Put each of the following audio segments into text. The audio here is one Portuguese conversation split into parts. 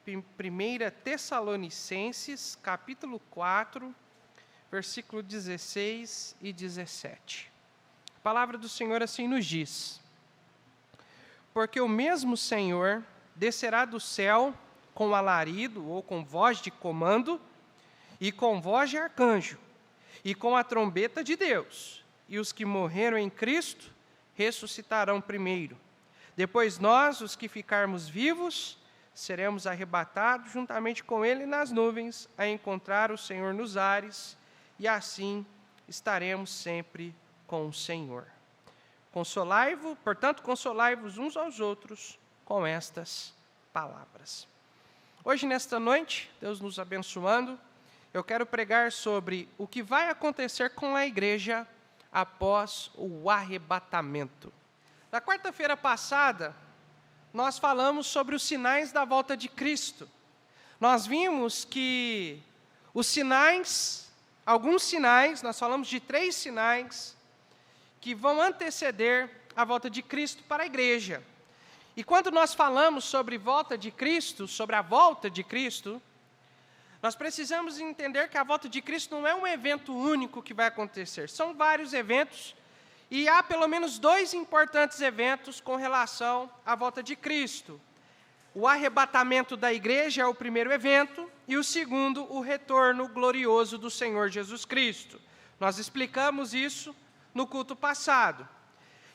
1 Tessalonicenses, capítulo 4, versículo 16 e 17. A palavra do Senhor assim nos diz: Porque o mesmo Senhor descerá do céu com alarido ou com voz de comando, e com voz de arcanjo, e com a trombeta de Deus, e os que morreram em Cristo ressuscitarão primeiro. Depois nós, os que ficarmos vivos, seremos arrebatados juntamente com Ele nas nuvens, a encontrar o Senhor nos ares, e assim estaremos sempre com o Senhor. Portanto, consolai-vos uns aos outros com estas palavras. Hoje, nesta noite, Deus nos abençoando, eu quero pregar sobre o que vai acontecer com a igreja após o arrebatamento. Na quarta-feira passada, nós falamos sobre os sinais da volta de Cristo. Nós vimos que os sinais, alguns sinais, nós falamos de 3 sinais, que vão anteceder a volta de Cristo para a igreja. E quando nós falamos sobre volta de Cristo, sobre a volta de Cristo, nós precisamos entender que a volta de Cristo não é um evento único que vai acontecer. São vários eventos, e há pelo menos 2 importantes eventos com relação à volta de Cristo. O arrebatamento da igreja é o primeiro evento, e o segundo, o retorno glorioso do Senhor Jesus Cristo. Nós explicamos isso no culto passado.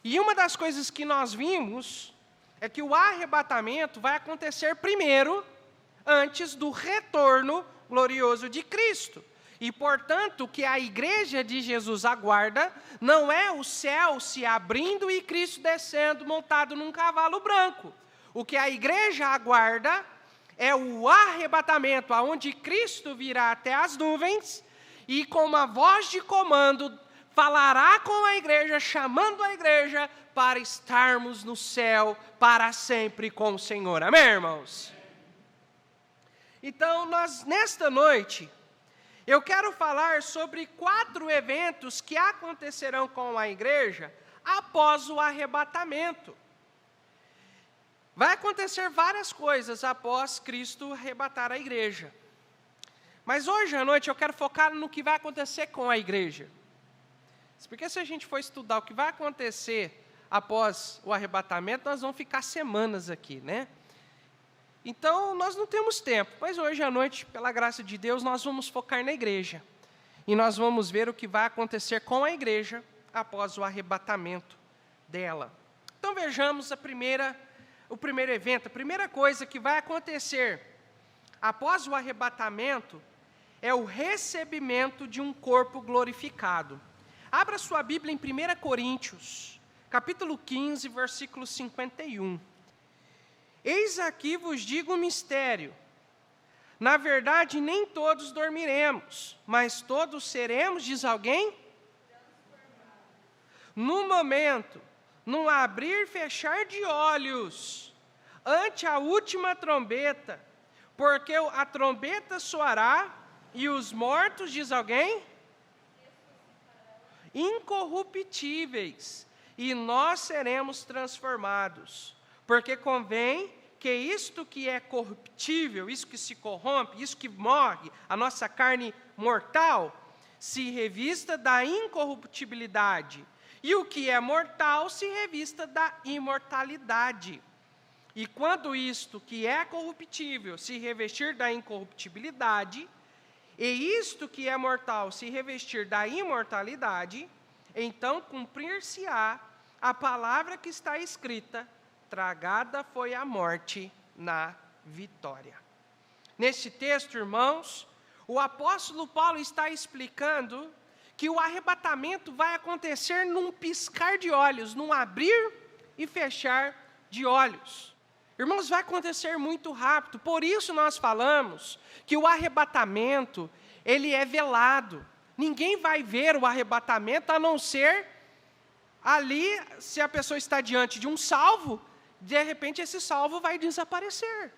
E uma das coisas que nós vimos é que o arrebatamento vai acontecer primeiro, antes do retorno glorioso de Cristo. E, portanto, o que a igreja de Jesus aguarda não é o céu se abrindo e Cristo descendo montado num cavalo branco. O que a igreja aguarda é o arrebatamento, aonde Cristo virá até as nuvens e com uma voz de comando falará com a igreja, chamando a igreja para estarmos no céu para sempre com o Senhor. Amém, irmãos? Então, nesta noite, eu quero falar sobre 4 eventos que acontecerão com a igreja após o arrebatamento. Vai acontecer várias coisas após Cristo arrebatar a igreja. Mas hoje à noite eu quero focar no que vai acontecer com a igreja. Porque se a gente for estudar o que vai acontecer após o arrebatamento, nós vamos ficar semanas aqui, né? Então, nós não temos tempo, mas hoje à noite, pela graça de Deus, nós vamos focar na igreja. E nós vamos ver o que vai acontecer com a igreja após o arrebatamento dela. Então, vejamos o primeiro evento. A primeira coisa que vai acontecer após o arrebatamento é o recebimento de um corpo glorificado. Abra sua Bíblia em 1 Coríntios, capítulo 15, versículo 51. Eis aqui vos digo um mistério. Na verdade, nem todos dormiremos, mas todos seremos, diz alguém? No momento, num abrir e fechar de olhos, ante a última trombeta, porque a trombeta soará e os mortos, diz alguém? Incorruptíveis, e nós seremos transformados. Porque convém que isto que é corruptível, isso que se corrompe, isso que morre, a nossa carne mortal, se revista da incorruptibilidade, e o que é mortal se revista da imortalidade. E quando isto que é corruptível se revestir da incorruptibilidade, e isto que é mortal se revestir da imortalidade, então cumprir-se-á a palavra que está escrita: tragada foi a morte na vitória. Neste texto, irmãos, o apóstolo Paulo está explicando que o arrebatamento vai acontecer num piscar de olhos, num abrir e fechar de olhos. Irmãos, vai acontecer muito rápido, por isso nós falamos que o arrebatamento, ele é velado. Ninguém vai ver o arrebatamento a não ser ali, se a pessoa está diante de um salvo, de repente esse salvo vai desaparecer.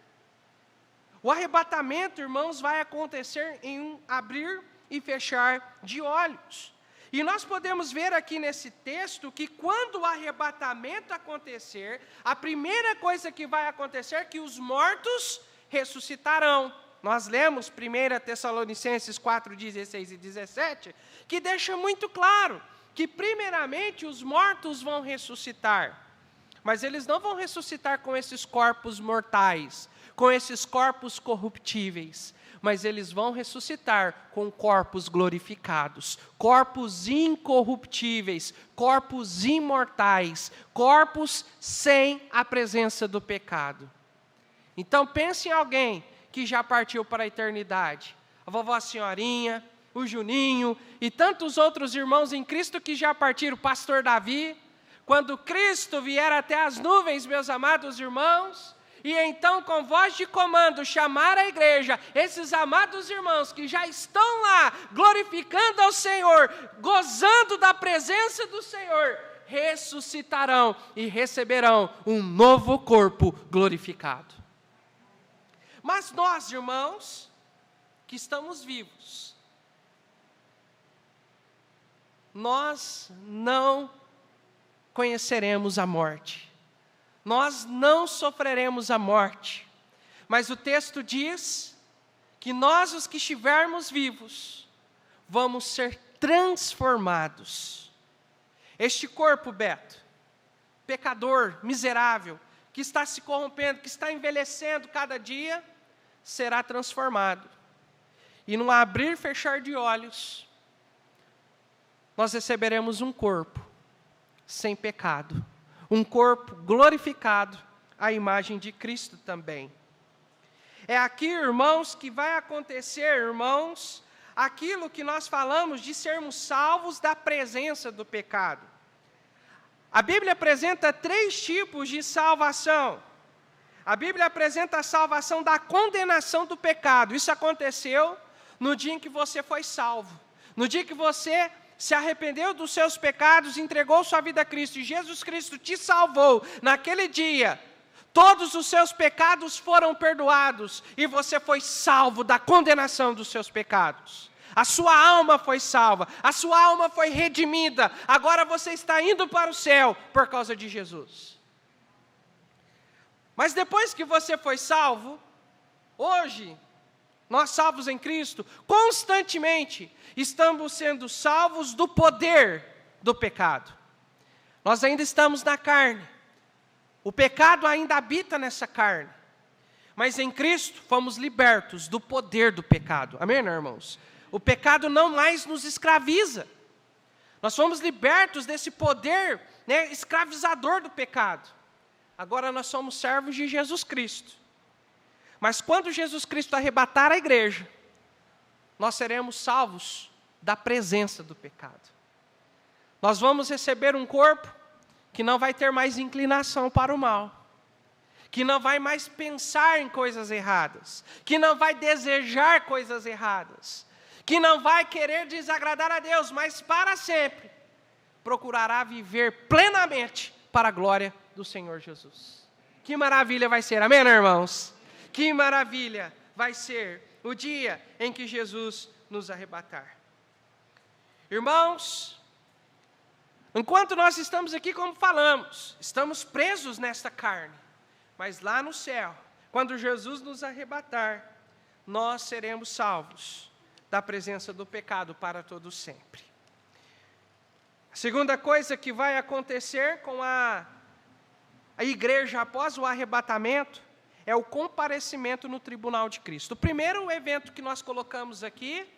O arrebatamento, irmãos, vai acontecer em um abrir e fechar de olhos. E nós podemos ver aqui nesse texto que quando o arrebatamento acontecer, a primeira coisa que vai acontecer é que os mortos ressuscitarão. Nós lemos 1 Tessalonicenses 4, 16 e 17, que deixa muito claro que, primeiramente, os mortos vão ressuscitar. Mas eles não vão ressuscitar com esses corpos mortais, com esses corpos corruptíveis, mas eles vão ressuscitar com corpos glorificados, corpos incorruptíveis, corpos imortais, corpos sem a presença do pecado. Então pense em alguém que já partiu para a eternidade. A vovó Senhorinha, o Juninho e tantos outros irmãos em Cristo que já partiram, o pastor Davi. Quando Cristo vier até as nuvens, meus amados irmãos, e então com voz de comando chamar a igreja, esses amados irmãos que já estão lá, glorificando ao Senhor, gozando da presença do Senhor, ressuscitarão e receberão um novo corpo glorificado. Mas nós, irmãos, que estamos vivos, nós não conheceremos a morte. Nós não sofreremos a morte. Mas o texto diz que nós, os que estivermos vivos, vamos ser transformados. Este corpo, Beto, pecador, miserável, que está se corrompendo, que está envelhecendo cada dia, será transformado. E num abrir e fechar de olhos, nós receberemos um corpo sem pecado, um corpo glorificado, à imagem de Cristo também. É aqui, irmãos, que vai acontecer, irmãos, aquilo que nós falamos de sermos salvos da presença do pecado. A Bíblia apresenta 3 tipos de salvação. A Bíblia apresenta a salvação da condenação do pecado. Isso aconteceu no dia em que você foi salvo. No dia que você se arrependeu dos seus pecados, entregou sua vida a Cristo, e Jesus Cristo te salvou. Naquele dia, todos os seus pecados foram perdoados, e você foi salvo da condenação dos seus pecados. A sua alma foi salva, a sua alma foi redimida. Agora você está indo para o céu por causa de Jesus. Mas depois que você foi salvo, hoje, nós salvos em Cristo, constantemente estamos sendo salvos do poder do pecado. Nós ainda estamos na carne. O pecado ainda habita nessa carne. Mas em Cristo fomos libertos do poder do pecado. Amém, irmãos? O pecado não mais nos escraviza. Nós fomos libertos desse poder, escravizador do pecado. Agora nós somos servos de Jesus Cristo. Mas quando Jesus Cristo arrebatar a igreja, nós seremos salvos da presença do pecado. Nós vamos receber um corpo que não vai ter mais inclinação para o mal, que não vai mais pensar em coisas erradas, que não vai desejar coisas erradas, que não vai querer desagradar a Deus, mas para sempre procurará viver plenamente para a glória do Senhor Jesus. Que maravilha vai ser, amém, irmãos? Que maravilha vai ser o dia em que Jesus nos arrebatar. Irmãos, enquanto nós estamos aqui, como falamos, estamos presos nesta carne, mas lá no céu, quando Jesus nos arrebatar, nós seremos salvos da presença do pecado para todo sempre. A segunda coisa que vai acontecer com a igreja após o arrebatamento é o comparecimento no tribunal de Cristo. O primeiro evento que nós colocamos aqui,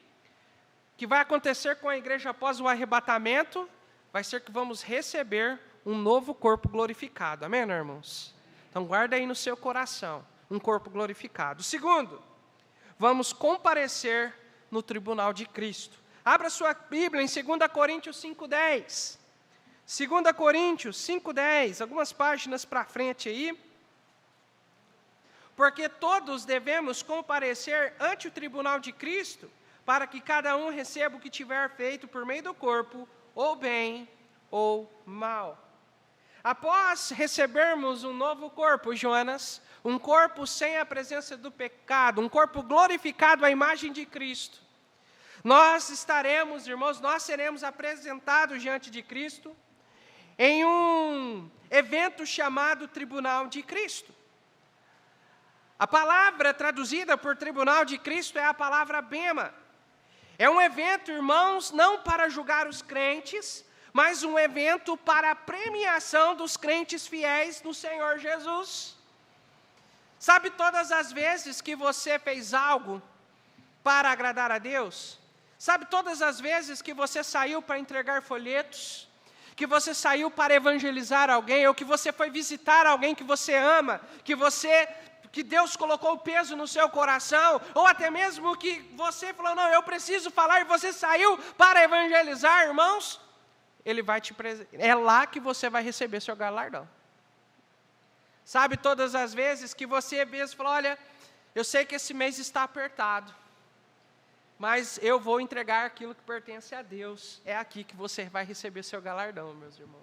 que vai acontecer com a igreja após o arrebatamento, vai ser que vamos receber um novo corpo glorificado. Amém, irmãos? Então guarda aí no seu coração, um corpo glorificado. Segundo, vamos comparecer no tribunal de Cristo. Abra sua Bíblia em 2 Coríntios 5:10. 2 Coríntios 5:10, algumas páginas para frente aí. Porque todos devemos comparecer ante o tribunal de Cristo, para que cada um receba o que tiver feito por meio do corpo, ou bem ou mal. Após recebermos um novo corpo, Jonas, um corpo sem a presença do pecado, um corpo glorificado à imagem de Cristo, nós estaremos, irmãos, nós seremos apresentados diante de Cristo em um evento chamado Tribunal de Cristo. A palavra traduzida por tribunal de Cristo é a palavra bema. É um evento, irmãos, não para julgar os crentes, mas um evento para a premiação dos crentes fiéis no Senhor Jesus. Sabe todas as vezes que você fez algo para agradar a Deus? Sabe todas as vezes que você saiu para entregar folhetos? Que você saiu para evangelizar alguém? Ou que você foi visitar alguém que você ama? Que Deus colocou o peso no seu coração? Ou até mesmo que você falou, não, eu preciso falar, e você saiu para evangelizar, irmãos? Ele vai é lá que você vai receber seu galardão. Sabe todas as vezes que você mesmo falou, olha, eu sei que esse mês está apertado, mas eu vou entregar aquilo que pertence a Deus. É aqui que você vai receber seu galardão, meus irmãos.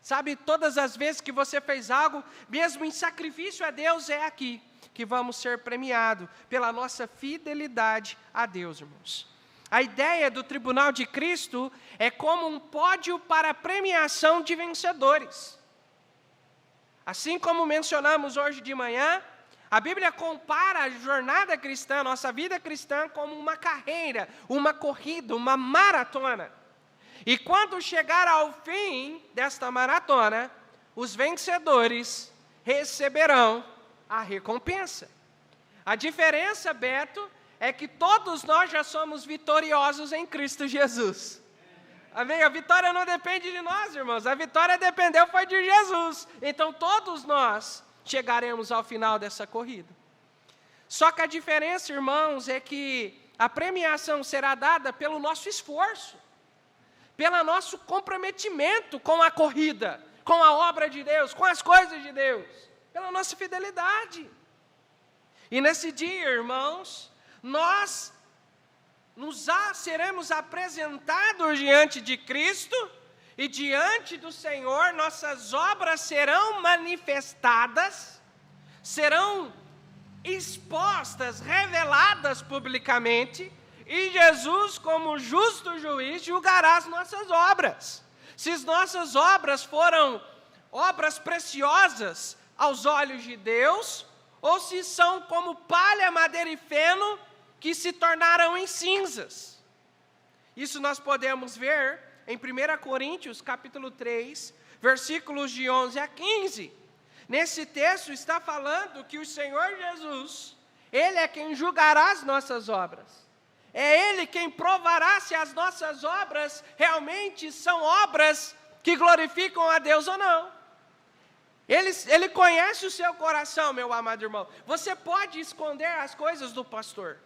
Sabe, todas as vezes que você fez algo, mesmo em sacrifício a Deus, é aqui que vamos ser premiados pela nossa fidelidade a Deus, irmãos. A ideia do tribunal de Cristo é como um pódio para a premiação de vencedores. Assim como mencionamos hoje de manhã, a Bíblia compara a jornada cristã, a nossa vida cristã, como uma carreira, uma corrida, uma maratona. E quando chegar ao fim desta maratona, os vencedores receberão a recompensa. A diferença, Beto, é que todos nós já somos vitoriosos em Cristo Jesus. Amém? A vitória não depende de nós, irmãos. A vitória dependeu foi de Jesus. Então todos nós chegaremos ao final dessa corrida. Só que a diferença, irmãos, é que a premiação será dada pelo nosso esforço, pelo nosso comprometimento com a corrida, com a obra de Deus, com as coisas de Deus, pela nossa fidelidade. E nesse dia, irmãos, nós seremos apresentados diante de Cristo e diante do Senhor, nossas obras serão manifestadas, serão expostas, reveladas publicamente, e Jesus, como justo juiz, julgará as nossas obras. Se as nossas obras foram obras preciosas aos olhos de Deus, ou se são como palha, madeira e feno, que se tornaram em cinzas. Isso nós podemos ver em 1 Coríntios, capítulo 3, versículos de 11 a 15. Nesse texto está falando que o Senhor Jesus, Ele é quem julgará as nossas obras. É Ele quem provará se as nossas obras realmente são obras que glorificam a Deus ou não. Ele conhece o seu coração, meu amado irmão. Você pode esconder as coisas do pastor.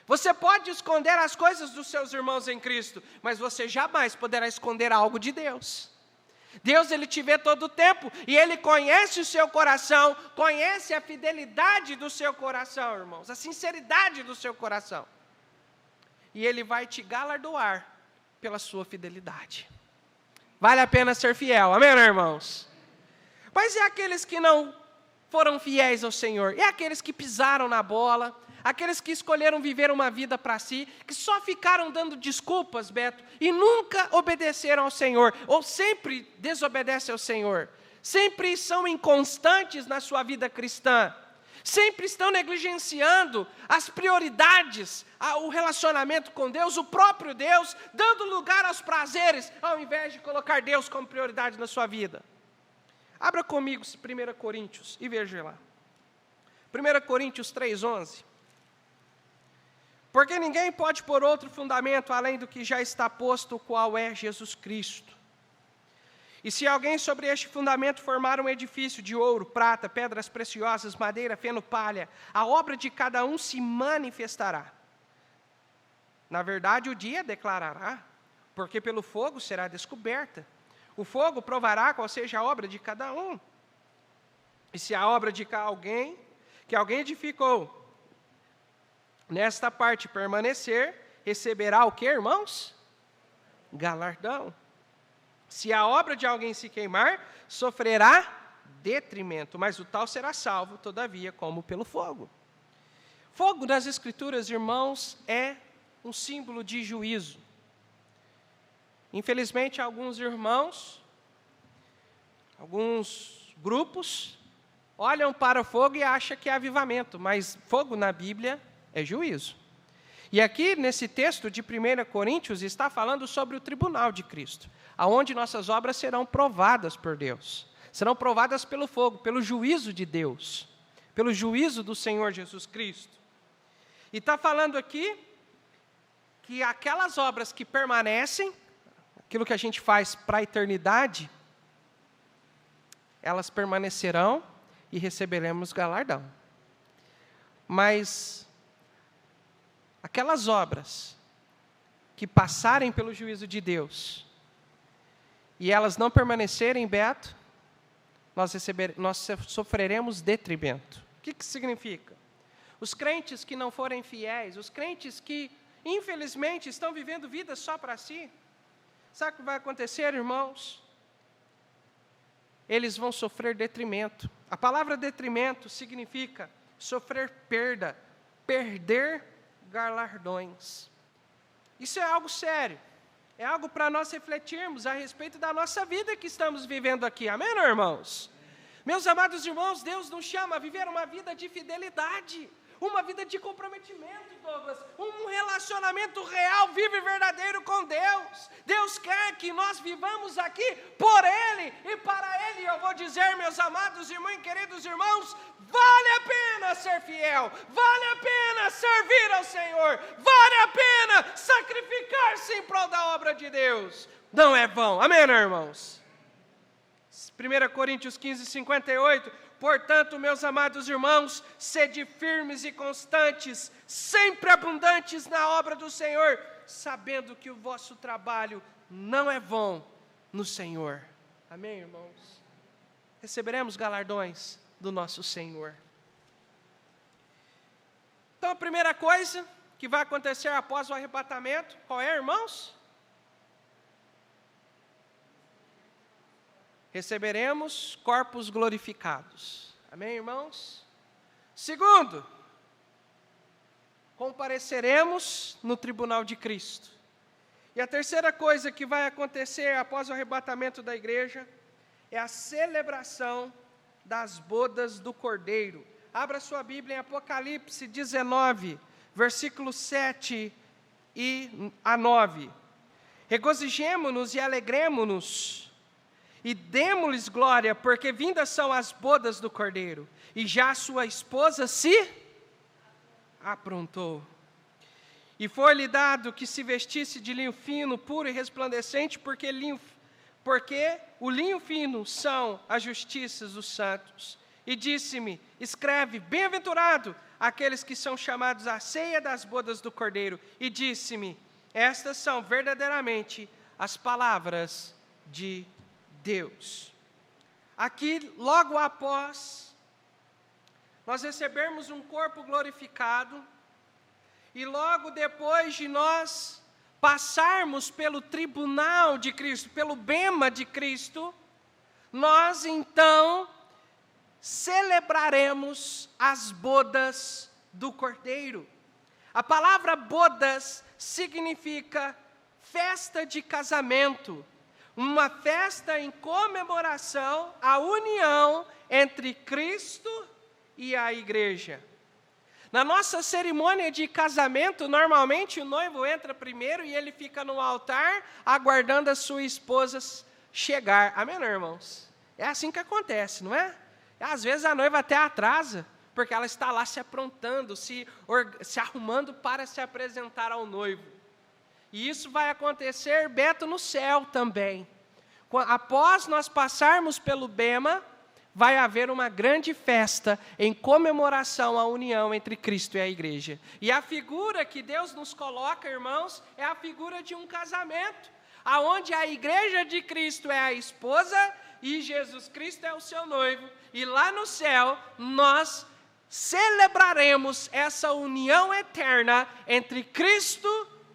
Você pode esconder as coisas dos seus irmãos em Cristo, mas você jamais poderá esconder algo de Deus. Deus, Ele te vê todo o tempo, e Ele conhece o seu coração, conhece a fidelidade do seu coração, irmãos, a sinceridade do seu coração. E Ele vai te galardoar pela sua fidelidade. Vale a pena ser fiel, amém, irmãos? Mas e aqueles que não foram fiéis ao Senhor? E aqueles que pisaram na bola? Aqueles que escolheram viver uma vida para si, que só ficaram dando desculpas, Beto, e nunca obedeceram ao Senhor, ou sempre desobedecem ao Senhor, sempre são inconstantes na sua vida cristã, sempre estão negligenciando as prioridades, o relacionamento com Deus, o próprio Deus, dando lugar aos prazeres, ao invés de colocar Deus como prioridade na sua vida. Abra comigo 1 Coríntios e veja lá. 1 Coríntios 3:11. Porque ninguém pode pôr outro fundamento além do que já está posto, o qual é Jesus Cristo. E se alguém sobre este fundamento formar um edifício de ouro, prata, pedras preciosas, madeira, feno, palha, a obra de cada um se manifestará. Na verdade, o dia declarará, porque pelo fogo será descoberta. O fogo provará qual seja a obra de cada um. E se a obra de alguém, que alguém edificou, nesta parte permanecer, receberá o que, irmãos? Galardão. Se a obra de alguém se queimar, sofrerá detrimento, mas o tal será salvo, todavia, como pelo fogo. Fogo nas Escrituras, irmãos, é um símbolo de juízo. Infelizmente, alguns irmãos, alguns grupos, olham para o fogo e acham que é avivamento, mas fogo na Bíblia é juízo. E aqui, nesse texto de 1 Coríntios, está falando sobre o tribunal de Cristo, aonde nossas obras serão provadas por Deus. Serão provadas pelo fogo, pelo juízo de Deus, pelo juízo do Senhor Jesus Cristo. E está falando aqui que aquelas obras que permanecem, aquilo que a gente faz para a eternidade, elas permanecerão e receberemos galardão. Mas aquelas obras que passarem pelo juízo de Deus e elas não permanecerem, Beto, nós sofreremos detrimento. O que significa? Os crentes que não forem fiéis, os crentes que, infelizmente, estão vivendo vidas só para si, sabe o que vai acontecer, irmãos? Eles vão sofrer detrimento. A palavra detrimento significa sofrer perda, perder galardões. Isso é algo sério. É algo para nós refletirmos a respeito da nossa vida que estamos vivendo aqui. Amém, irmãos? Meus amados irmãos, Deus nos chama a viver uma vida de fidelidade, uma vida de comprometimento, Douglas, um relacionamento real, vivo e verdadeiro com Deus. Deus quer que nós vivamos aqui por Ele e para Ele. Eu vou dizer, meus amados irmãos e queridos irmãos, vale a pena ser fiel, vale a pena servir ao Senhor, vale a pena sacrificar-se em prol da obra de Deus. Não é vão, amém, irmãos? 1 Coríntios 15, 58, portanto, meus amados irmãos, sede firmes e constantes, sempre abundantes na obra do Senhor, sabendo que o vosso trabalho não é vão no Senhor. Amém, irmãos? Receberemos galardões do nosso Senhor. Então, a primeira coisa que vai acontecer após o arrebatamento, qual é, irmãos? Receberemos corpos glorificados. Amém, irmãos? Segundo, compareceremos no tribunal de Cristo. E a terceira coisa que vai acontecer após o arrebatamento da igreja é a celebração das bodas do Cordeiro. Abra sua Bíblia em Apocalipse 19, versículos 7 a 9. Regozijemo-nos e alegremo-nos e demo-lhes glória, porque vindas são as bodas do Cordeiro, e já sua esposa se aprontou. E foi-lhe dado que se vestisse de linho fino, puro e resplandecente, porque o linho fino são as justiças dos santos. E disse-me, escreve, bem-aventurado aqueles que são chamados à ceia das bodas do Cordeiro. E disse-me, estas são verdadeiramente as palavras de Deus. Aqui, logo após nós recebermos um corpo glorificado, e logo depois de nós passarmos pelo tribunal de Cristo, pelo bema de Cristo, nós então celebraremos as bodas do Cordeiro. A palavra bodas significa festa de casamento, uma festa em comemoração à união entre Cristo e a igreja. Na nossa cerimônia de casamento, normalmente o noivo entra primeiro e ele fica no altar aguardando a sua esposa chegar. Amém, irmãos? É assim que acontece, não é? Às vezes a noiva até atrasa, porque ela está lá se aprontando, se arrumando para se apresentar ao noivo. E isso vai acontecer, Beto, no céu também. Após nós passarmos pelo bema, vai haver uma grande festa em comemoração à união entre Cristo e a igreja. E a figura que Deus nos coloca, irmãos, é a figura de um casamento, aonde a igreja de Cristo é a esposa e Jesus Cristo é o seu noivo. E lá no céu, nós celebraremos essa união eterna entre Cristo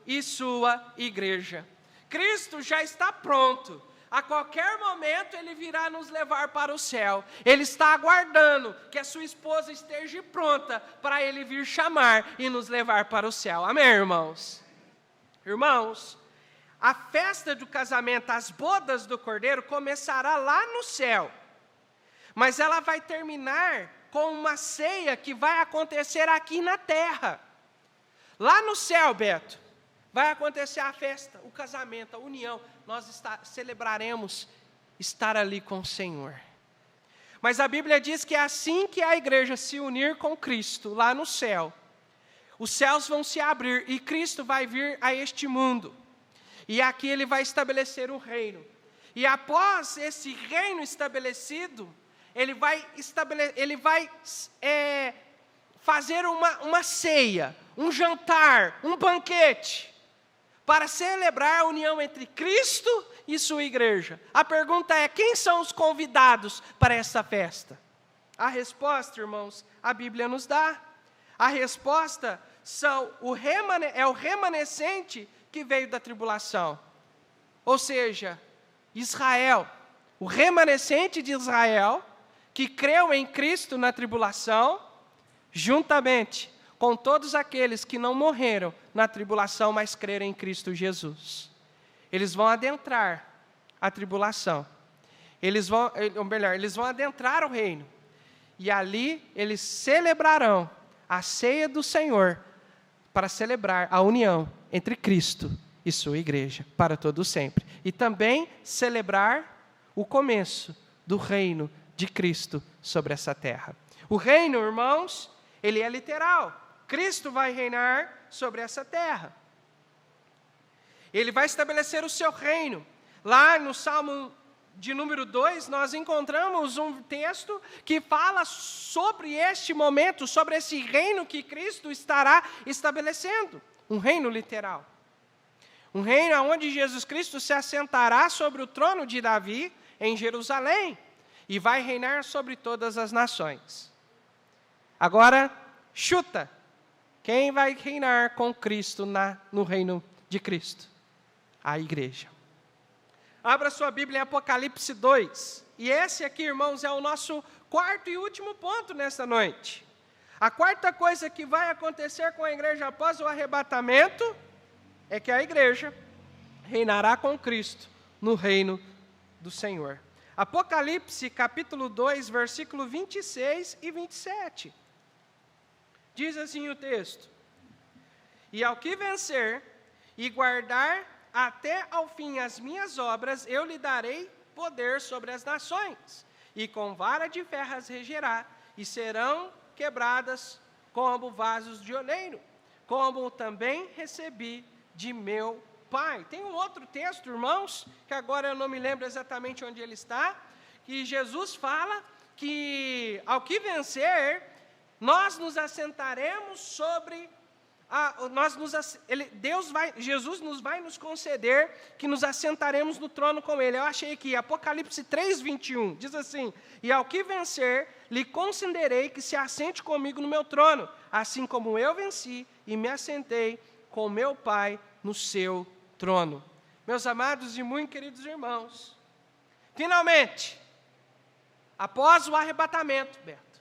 e sua igreja. Cristo já está pronto. A qualquer momento Ele virá nos levar para o céu. Ele está aguardando que a sua esposa esteja pronta para Ele vir chamar e nos levar para o céu. Amém, irmãos? Irmãos, a festa do casamento, as bodas do Cordeiro, começará lá no céu. mas ela vai terminar com uma ceia que vai acontecer aqui na terra. Lá no céu, Beto, vai acontecer a festa, o casamento, a união. Nós celebraremos estar ali com o Senhor. Mas a Bíblia diz que assim que a igreja se unir com Cristo lá no céu, os céus vão se abrir e Cristo vai vir a este mundo. E aqui Ele vai estabelecer um reino. E após esse reino estabelecido, Ele vai fazer uma ceia, um jantar, um banquete, para celebrar a união entre Cristo e sua igreja. A pergunta é: quem são os convidados para essa festa? A resposta, irmãos, a Bíblia nos dá. A resposta é o remanescente que veio da tribulação. Ou seja, Israel, o remanescente de Israel, que creu em Cristo na tribulação, juntamente com todos aqueles que não morreram na tribulação, mas creram em Cristo Jesus. Eles vão adentrar a tribulação. Eles vão adentrar o reino. E ali eles celebrarão a ceia do Senhor para celebrar a união entre Cristo e sua igreja para todo sempre. E também celebrar o começo do reino de Cristo sobre essa terra. O reino, irmãos, ele é literal. Cristo vai reinar sobre essa terra. Ele vai estabelecer o seu reino. Lá no Salmo de número 2, nós encontramos um texto que fala sobre este momento, sobre esse reino que Cristo estará estabelecendo. Um reino literal. Um reino onde Jesus Cristo se assentará sobre o trono de Davi, em Jerusalém, e vai reinar sobre todas as nações. Agora, chuta. Quem vai reinar com Cristo no reino de Cristo? A igreja. Abra sua Bíblia em Apocalipse 2. E esse aqui, irmãos, é o nosso quarto e último ponto nesta noite. A quarta coisa que vai acontecer com a igreja após o arrebatamento é que a igreja reinará com Cristo no reino do Senhor. Apocalipse capítulo 2, versículo 26 e 27. Diz assim o texto: E ao que vencer e guardar até ao fim as minhas obras, eu lhe darei poder sobre as nações, e com vara de ferro as regerá, e serão quebradas como vasos de oleiro, como também recebi de meu Pai. Tem um outro texto, irmãos, que agora eu não me lembro exatamente onde ele está, que Jesus fala que ao que vencer, nós nos assentaremos sobre Jesus vai nos conceder que nos assentaremos no trono com Ele. Eu achei aqui, Apocalipse 3, 21, diz assim: E ao que vencer, lhe concederei que se assente comigo no meu trono, assim como eu venci e me assentei com meu Pai no seu trono. Meus amados e muito queridos irmãos, finalmente, após o arrebatamento, Beto,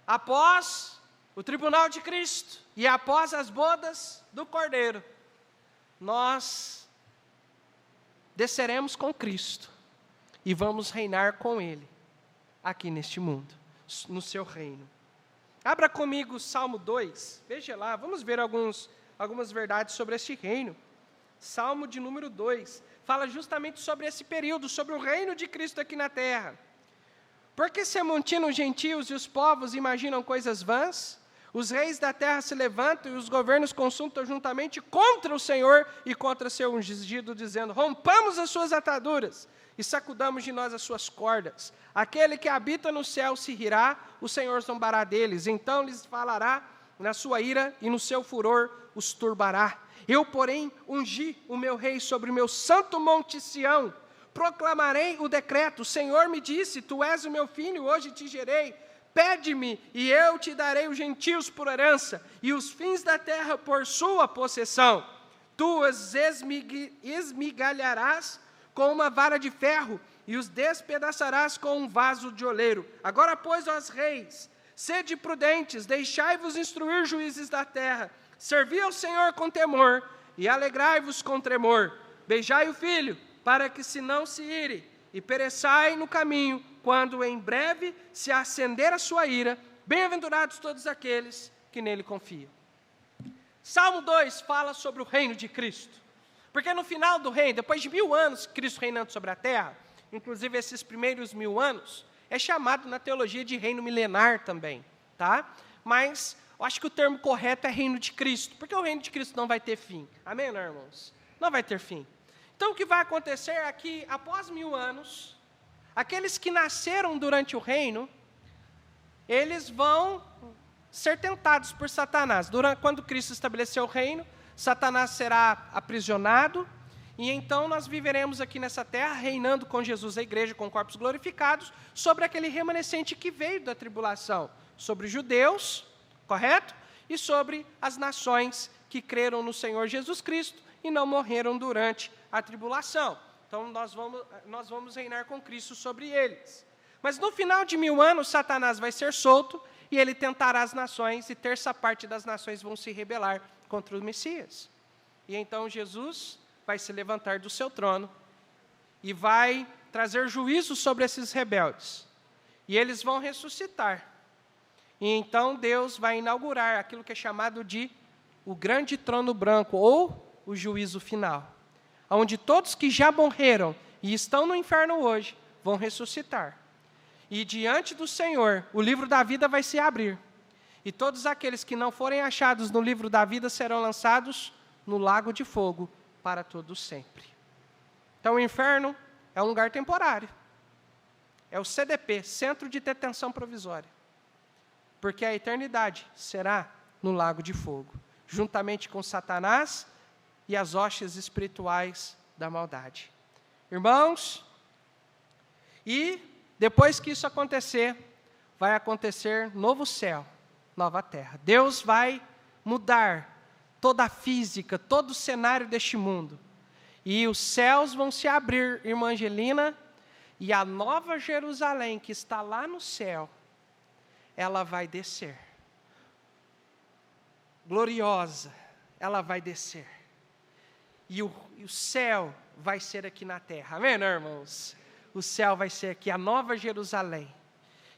após o tribunal de Cristo e após as bodas do Cordeiro, nós desceremos com Cristo e vamos reinar com Ele aqui neste mundo, no seu reino. Abra comigo o Salmo 2, veja lá, vamos ver algumas verdades sobre este reino. Salmo de número 2, fala justamente sobre esse período, sobre o reino de Cristo aqui na terra. Porque se amontinam os gentios e os povos imaginam coisas vãs, os reis da terra se levantam e os governos consultam juntamente contra o Senhor e contra seu ungido, dizendo: rompamos as suas ataduras e sacudamos de nós as suas cordas. Aquele que habita no céu se rirá, o Senhor zombará deles, então lhes falará na sua ira e no seu furor os turbará. Eu, porém, ungi o meu rei sobre o meu santo monte Sião, proclamarei o decreto. O Senhor me disse: tu és o meu filho, hoje te gerei. Pede-me, e eu te darei os gentios por herança, e os fins da terra por sua possessão. Tu os esmigalharás com uma vara de ferro, e os despedaçarás com um vaso de oleiro. Agora, pois, ó reis, sede prudentes, deixai-vos instruir juízes da terra. Servi ao Senhor com temor, e alegrai-vos com tremor. Beijai o filho, para que se não se ire, e pereçai no caminho, quando em breve se acender a sua ira. Bem-aventurados todos aqueles que nele confiam. Salmo 2 fala sobre o reino de Cristo. Porque no final do reino, depois de 1000 anos, Cristo reinando sobre a terra, inclusive esses primeiros 1000 anos, é chamado na teologia de reino milenar também, tá? Mas eu acho que o termo correto é reino de Cristo, porque o reino de Cristo não vai ter fim. Amém, né, irmãos? Não vai ter fim. Então, o que vai acontecer é que, após 1000 anos, aqueles que nasceram durante o reino, eles vão ser tentados por Satanás. Quando Cristo estabeleceu o reino, Satanás será aprisionado, e então nós viveremos aqui nessa terra, reinando com Jesus, a igreja, com corpos glorificados, sobre aquele remanescente que veio da tribulação, sobre os judeus, correto? E sobre as nações que creram no Senhor Jesus Cristo e não morreram durante a tribulação. Então nós vamos reinar com Cristo sobre eles. Mas no final de 1000 anos, Satanás vai ser solto, e ele tentará as nações, e terça parte das nações vão se rebelar contra o Messias. E então Jesus vai se levantar do seu trono e vai trazer juízo sobre esses rebeldes. E eles vão ressuscitar. E então Deus vai inaugurar aquilo que é chamado de o grande trono branco, ou o juízo final, onde todos que já morreram e estão no inferno hoje vão ressuscitar. E diante do Senhor, o livro da vida vai se abrir. E todos aqueles que não forem achados no livro da vida serão lançados no lago de fogo para todo sempre. Então o inferno é um lugar temporário. É o CDP, Centro de Detenção Provisória. Porque a eternidade será no lago de fogo, juntamente com Satanás e as hostes espirituais da maldade. Irmãos, e depois que isso acontecer, vai acontecer novo céu, nova terra. Deus vai mudar toda a física, todo o cenário deste mundo. E os céus vão se abrir, irmã Angelina, e a nova Jerusalém, que está lá no céu, ela vai descer. Gloriosa, ela vai descer. E o céu vai ser aqui na terra. Amém, irmãos? O céu vai ser aqui, a nova Jerusalém.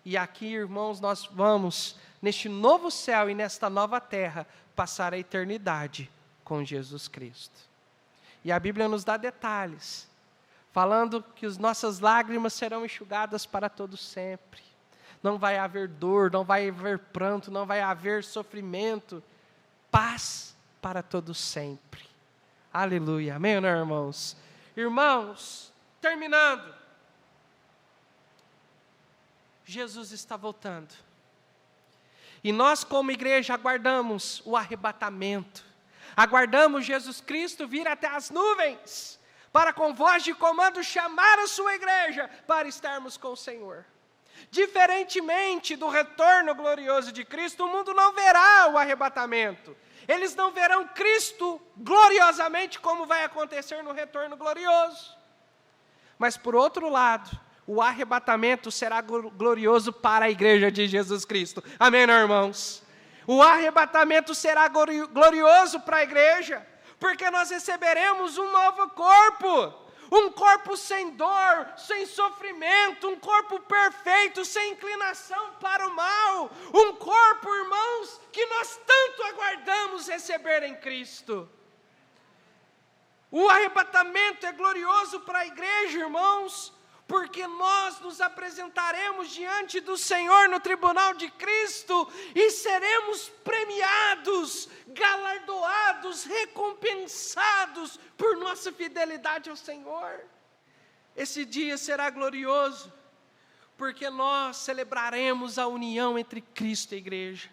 E aqui, irmãos, nós vamos, neste novo céu e nesta nova terra, passar a eternidade com Jesus Cristo. E a Bíblia nos dá detalhes, falando que as nossas lágrimas serão enxugadas para todo sempre. Não vai haver dor, não vai haver pranto, não vai haver sofrimento. Paz para todo sempre. Aleluia. Amém, irmãos? Irmãos, terminando. Jesus está voltando. E nós, como igreja, aguardamos o arrebatamento. Aguardamos Jesus Cristo vir até as nuvens, para com voz de comando chamar a sua igreja, para estarmos com o Senhor. Diferentemente do retorno glorioso de Cristo, o mundo não verá o arrebatamento. Eles não verão Cristo gloriosamente, como vai acontecer no retorno glorioso. Mas, por outro lado, o arrebatamento será glorioso para a igreja de Jesus Cristo. Amém, irmãos? O arrebatamento será glorioso para a igreja, porque nós receberemos um novo corpo. Um corpo sem dor, sem sofrimento, um corpo perfeito, sem inclinação para o mal. Um corpo, irmãos, que nós tanto aguardamos receber em Cristo. O arrebatamento é glorioso para a igreja, irmãos, porque nós nos apresentaremos diante do Senhor no tribunal de Cristo e seremos premiados, galardoados, recompensados por nossa fidelidade ao Senhor. Esse dia será glorioso, porque nós celebraremos a união entre Cristo e a igreja.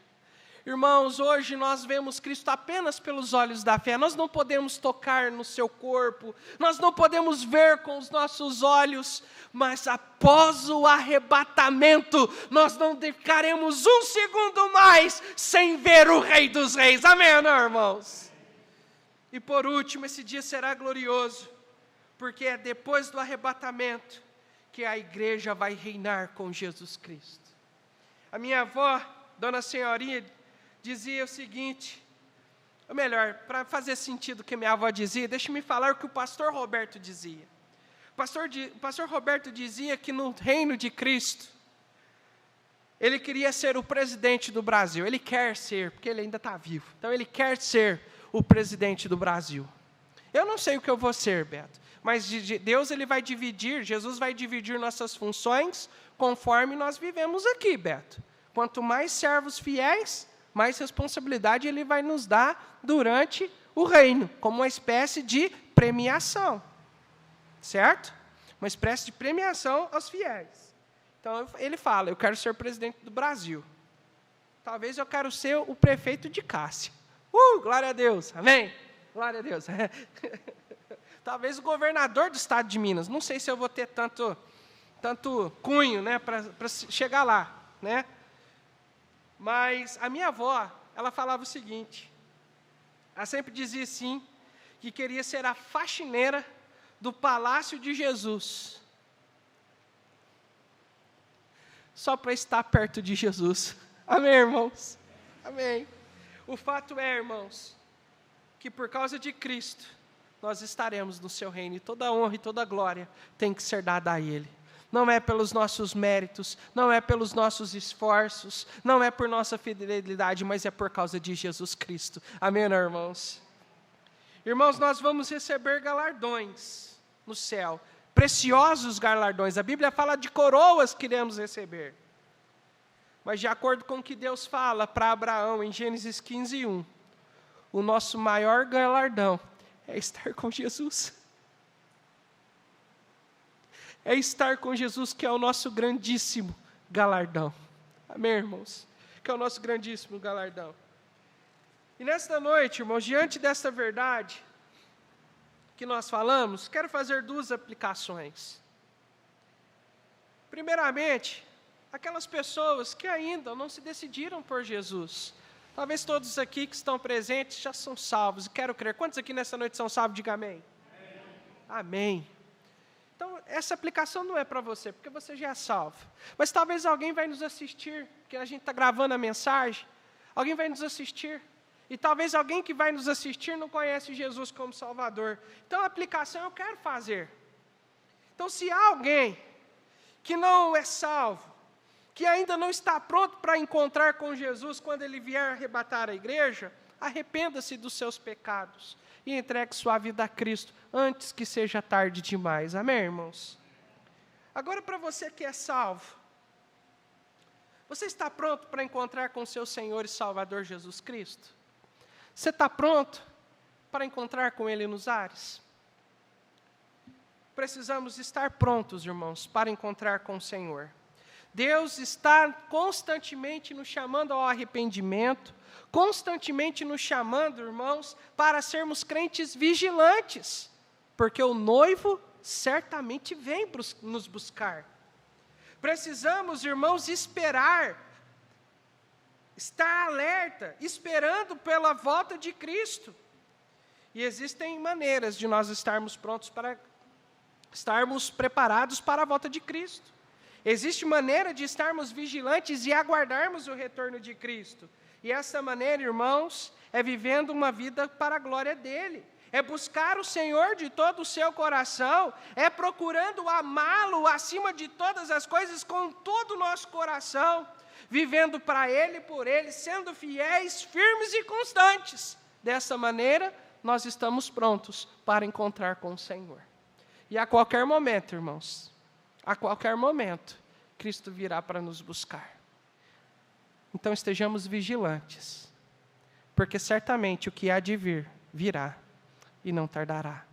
Irmãos, hoje nós vemos Cristo apenas pelos olhos da fé, nós não podemos tocar no seu corpo, nós não podemos ver com os nossos olhos, mas após o arrebatamento, nós não ficaremos um segundo mais sem ver o Rei dos Reis. Amém, não, irmãos? E por último, esse dia será glorioso, porque é depois do arrebatamento que a igreja vai reinar com Jesus Cristo. A minha avó, Dona Senhorinha, dizia o seguinte, ou melhor, para fazer sentido o que minha avó dizia, deixe-me falar o que o pastor Roberto dizia. O pastor Roberto dizia que no reino de Cristo, ele queria ser o presidente do Brasil. Ele quer ser, porque ele ainda está vivo. Então, ele quer ser o presidente do Brasil. Eu não sei o que eu vou ser, Beto, mas Deus ele vai dividir, Jesus vai dividir nossas funções conforme nós vivemos aqui, Beto. Quanto mais servos fiéis, mais responsabilidade ele vai nos dar durante o reino, como uma espécie de premiação. Certo? Uma espécie de premiação aos fiéis. Então, ele fala, eu quero ser presidente do Brasil. Talvez eu quero ser o prefeito de Cássia. Glória a Deus, amém? Glória a Deus. Talvez o governador do estado de Minas. Não sei se eu vou ter tanto cunho, né, para chegar lá, né? Mas a minha avó, ela falava o seguinte, ela sempre dizia assim, que queria ser a faxineira do Palácio de Jesus, só para estar perto de Jesus. Amém, irmãos? Amém. O fato é, irmãos, que por causa de Cristo, nós estaremos no seu reino, e toda honra e toda glória tem que ser dada a Ele. Não é pelos nossos méritos, não é pelos nossos esforços, não é por nossa fidelidade, mas é por causa de Jesus Cristo. Amém, irmãos? Irmãos, nós vamos receber galardões no céu, preciosos galardões. A Bíblia fala de coroas que iremos receber. Mas de acordo com o que Deus fala para Abraão em Gênesis 15:1, o nosso maior galardão é estar com Jesus. É estar com Jesus que é o nosso grandíssimo galardão. Amém, irmãos? Que é o nosso grandíssimo galardão. E nesta noite, irmãos, diante desta verdade que nós falamos, quero fazer duas aplicações. Primeiramente, aquelas pessoas que ainda não se decidiram por Jesus. Talvez todos aqui que estão presentes já são salvos, e quero crer. Quantos aqui nessa noite são salvos? Diga amém. Amém. Então, essa aplicação não é para você, porque você já é salvo. Mas talvez alguém vai nos assistir, porque a gente está gravando a mensagem, alguém vai nos assistir, e talvez alguém que vai nos assistir não conhece Jesus como Salvador. Então, a aplicação eu quero fazer. Então, se há alguém que não é salvo, que ainda não está pronto para encontrar com Jesus quando Ele vier arrebatar a igreja, arrependa-se dos seus pecados e entregue sua vida a Cristo antes que seja tarde demais. Amém, irmãos? Agora, para você que é salvo, você está pronto para encontrar com seu Senhor e Salvador Jesus Cristo? Você está pronto para encontrar com Ele nos ares? Precisamos estar prontos, irmãos, para encontrar com o Senhor. Deus está constantemente nos chamando ao arrependimento, constantemente nos chamando, irmãos, para sermos crentes vigilantes, porque o noivo certamente vem nos buscar. Precisamos, irmãos, esperar, estar alerta, esperando pela volta de Cristo. E existem maneiras de nós estarmos prontos para estarmos preparados para a volta de Cristo. Existe maneira de estarmos vigilantes e aguardarmos o retorno de Cristo. E essa maneira, irmãos, é vivendo uma vida para a glória dEle. É buscar o Senhor de todo o seu coração, é procurando amá-lo acima de todas as coisas com todo o nosso coração, vivendo para Ele, por Ele, sendo fiéis, firmes e constantes. Dessa maneira, nós estamos prontos para encontrar com o Senhor. E a qualquer momento, irmãos, a qualquer momento, Cristo virá para nos buscar. Então estejamos vigilantes, porque certamente o que há de vir, virá e não tardará.